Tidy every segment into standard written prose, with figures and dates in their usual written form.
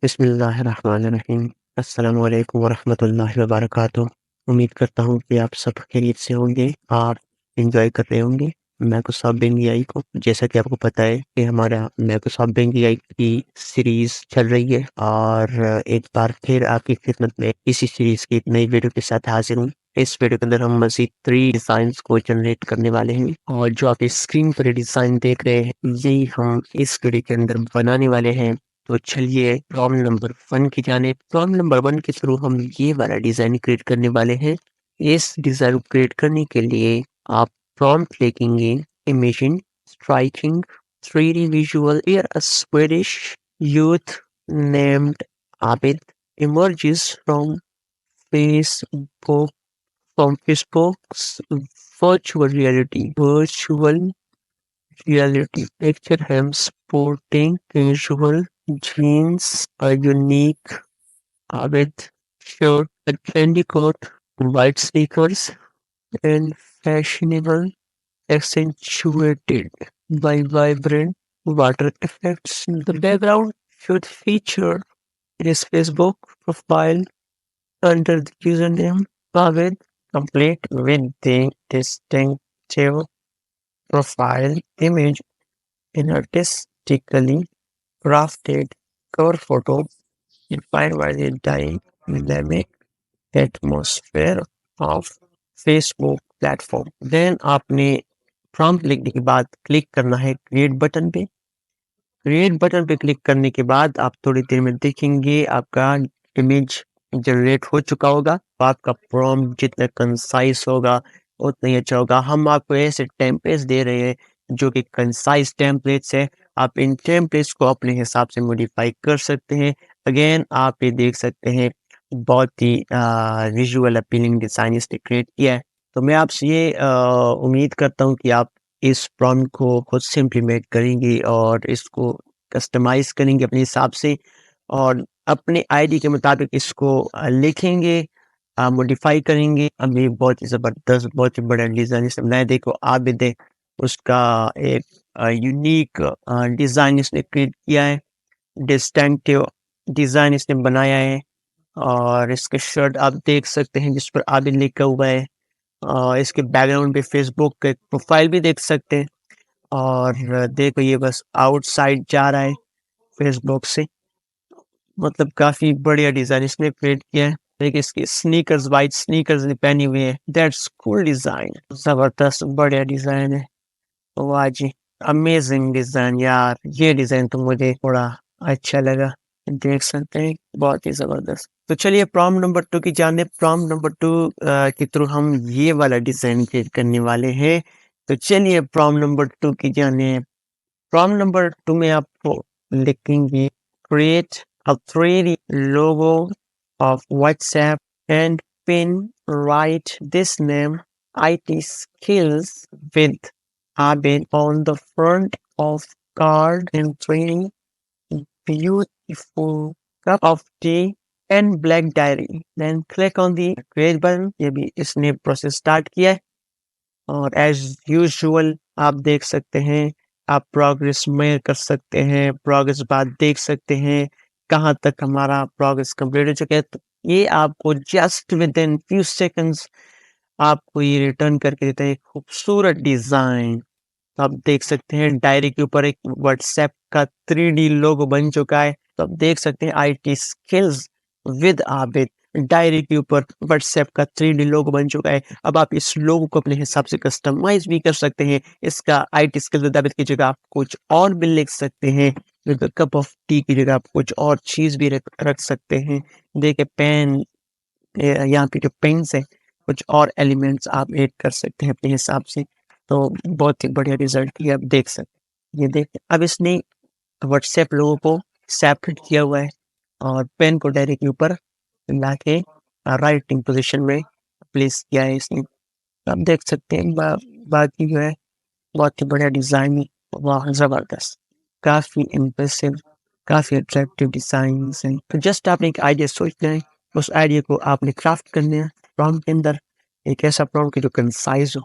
बिस्मिल्लाहिर्रहमानिर्रहीम। अस्सलामु अलैकुम वरहमतुल्लाहि वबरकातुह। उम्मीद करता हूँ कि आप सब खैरियत से होंगे, आप एंजॉय कर रहे होंगे माइक्रोसॉफ्ट बिंग एआई को। जैसा कि आपको पता है कि हमारा माइक्रोसॉफ्ट बिंग एआई की सीरीज चल रही है और एक बार फिर आपकी खिदमत में इसी सीरीज की एक नई वीडियो के साथ हाजिर हूँ। इस वीडियो के अंदर हम मज़ीद 3 डिज़ाइंस को जनरेट करने वाले हैं और जो आप इस स्क्रीन पर डिज़ाइन देख रहे हैं, यही हम इस वीडियो के अंदर बनाने वाले हैं। तो चलिए प्रॉब्लम नंबर 1 की जानिब। प्रॉब्लम नंबर 1 के थ्रू हम ये वाला डिज़ाइन क्रिएट करने वाले हैं। इस डिज़ाइन को क्रिएट करने के लिए आप प्रॉम्प्ट लिखेंगे, imagine striking 3D visual where a Swedish youth named Abid emerges Facebook from Facebook's virtual reality. Picture him sporting casual jeans, a unique Abid shirt, a trendy coat, white sneakers, and fashionable accentuated by vibrant water effects. The background should feature his Facebook profile under the username Abid, complete with the distinctive profile image in artistically crafted cover photo inspired by the dynamic atmosphere of Facebook platform. Then आपने prompt लिखने के बाद click करना है create button पे। Create button पे click करने के बाद आप थोड़ी देर में देखेंगे आपका इमेज जनरेट हो चुका होगा। तो आपका प्रॉम्प्ट जितना कंसाइज होगा उतना ही अच्छा होगा। हम आपको ऐसे टेम्पलेट्स दे रहे हैं जो कि कंसाइज टेम्पलेट्स है। आप इन टेम्पलेट्स को अपने हिसाब से मॉडिफाई कर सकते हैं। अगेन आप ये देख सकते हैं बहुत ही विजुअल अपीलिंग डिज़ाइन इसने क्रिएट किया है। तो मैं आपसे ये उम्मीद करता हूँ कि आप इस प्रॉम्प्ट को खुद से इम्प्लीमेंट करेंगे और इसको कस्टमाइज़ करेंगे अपने हिसाब से और अपने आईडी के मुताबिक इसको लिखेंगे, मॉडिफाई करेंगे। अब ये बहुत ही ज़बरदस्त, बहुत ही बड़ा डिज़ाइन इसने बनाया। देखो आबिद है, उसका एक यूनिक डिज़ाइन इसने क्रिएट किया है, डिस्टिंक्टिव डिज़ाइन इसने बनाया है और इसके शर्ट आप देख सकते हैं जिस पर आबिद लिखा हुआ है। इसके बैकग्राउंड पे फेसबुक का एक प्रोफाइल भी देख सकते हैं और देखो ये बस आउटसाइड जा रहा है फेसबुक से। मतलब काफी बढ़िया डिजाइन इसने क्रिएट किया है। देखिए इसकी स्नीकर्स, वाइट स्नीकर्स पहनी हुई है। दैट्स कूल डिजाइन, जबरदस्त बढ़िया डिजाइन है। वाह जी, अमेजिंग डिजाइन यार। ये डिजाइन तो मुझे थोड़ा अच्छा लगा, देख सकते हैं बहुत ही जबरदस्त। तो चलिए प्रॉम्प्ट नंबर 2 की जानिब। प्रॉम्प्ट नंबर 2 के थ्रू हम ये वाला डिजाइन क्रिएट करने वाले हैं। तो चलिए प्रॉम्प्ट नंबर 2 की जानिब। प्रॉम्प्ट नंबर 2 में आपको लिखेंगे create a 3D logo of WhatsApp and pin write this name IT skills with Abid on the front of card and 3D beautiful cup of tea and black diary. Then click on the create button। ये भी इसने process start किया है और as usual आप देख सकते हैं, आप प्रोग्रेस मेयर कर सकते हैं, प्रोग्रेस बार देख सकते हैं कहाँ तक हमारा प्रोग्रेस कंप्लीट हो चुका है। तो ये आपको just with in few seconds आपको ये रिटर्न करके देता है एक खूबसूरत डिजाइन। तो आप देख सकते हैं डायरी के ऊपर एक व्हाट्सएप का 3D लोगो बन चुका है। तो आप देख सकते हैं IT skills with Abid, diary के ऊपर व्हाट्सएप का 3D लोगो बन चुका है। अब आप इस लोगो को अपने हिसाब से कस्टमाइज भी कर सकते हैं। इसका आईटी स्किल्स विद आबिद की जगह आप कुछ और भी लिख सकते हैं। कप ऑफ टी की जगह आप कुछ और चीज भी रख सकते हैं। देखिए पेन, यहाँ पे जो पेन्स है कुछ और एलिमेंट्स आप ऐड कर सकते हैं अपने हिसाब से। तो बहुत ही बढ़िया रिजल्ट ये आप देख सकते हैं। ये देख अब इसने व्हाट्सएप लोगों को सेपरेट किया हुआ है और पेन को डायरी के ऊपर लाके राइटिंग पोजीशन में प्लेस किया है इसने। तो आप देख सकते हैं बाकी जो है बहुत ही बढ़िया डिजाइन है। वाह जबरदस्त, काफी इम्प्रेसिव, काफी अट्रैक्टिव डिजाइन है। तो जस्ट आपने एक आइडिया सोचना है, उस आइडिया को आपने क्राफ्ट करना है प्रॉम्प्ट के अंदर, एक ऐसा प्रॉम्प्ट जो कंसाइज हो।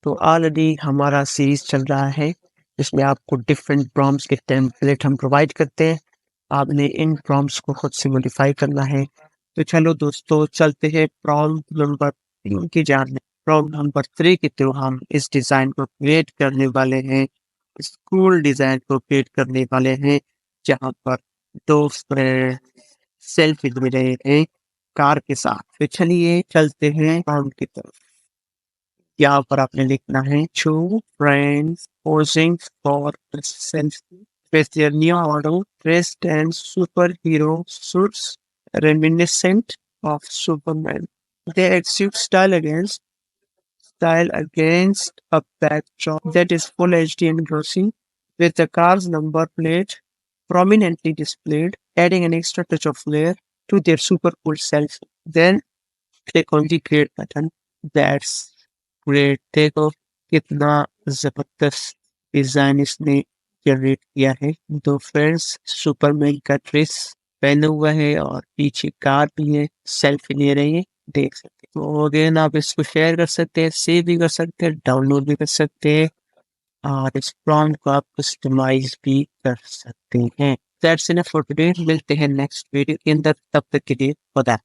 तो ऑलरेडी हमारा सीरीज चल रहा है जिसमें आपको डिफरेंट प्रॉम्प्ट्स के टेम्पलेट हम प्रोवाइड करते हैं। आपने इन प्रॉम्प्ट्स को खुद से मॉडिफाई करना है। तो चलो दोस्तों, चलते हैं प्रॉम्प्ट नंबर 3 की जानब। प्रॉम्प्ट नंबर 3 के थ्रू हम इस डिज़ाइन को क्रिएट करने वाले हैं, स्कूल डिज़ाइन को क्रिएट करने वाले हैं, जहाँ पर 2 फ्रेंड सेल्फी ले रहे हैं कार के साथ। तो चलिए चलते हैं प्रॉम्प्ट की तरफ। यहाँ पर आपने लिखना है, 2 friends posing for a selfie with their new model dressed in superhero suits reminiscent of Superman. They exude style against a backdrop that is full HD and glossy, with the car's number plate prominently displayed, adding an extra touch of flair to their super cool selfie. Then click on the create button. That's great. देखो कितना जबरदस्त design इसने generate किया है। 2 friends Superman का dress पहने हुआ है और पीछे कार भी है, सेल्फी ले रही है, देख सकते हैं। तो अगेन आप इसको शेयर कर सकते हैं, सेव भी कर सकते हैं, डाउनलोड भी कर सकते हैं और इस प्रॉम्प्ट को आप कस्टमाइज भी कर सकते हैं। That's enough for today. मिलते हैं नेक्स्ट वीडियो के अंदर, तब तक के लिए खुदा।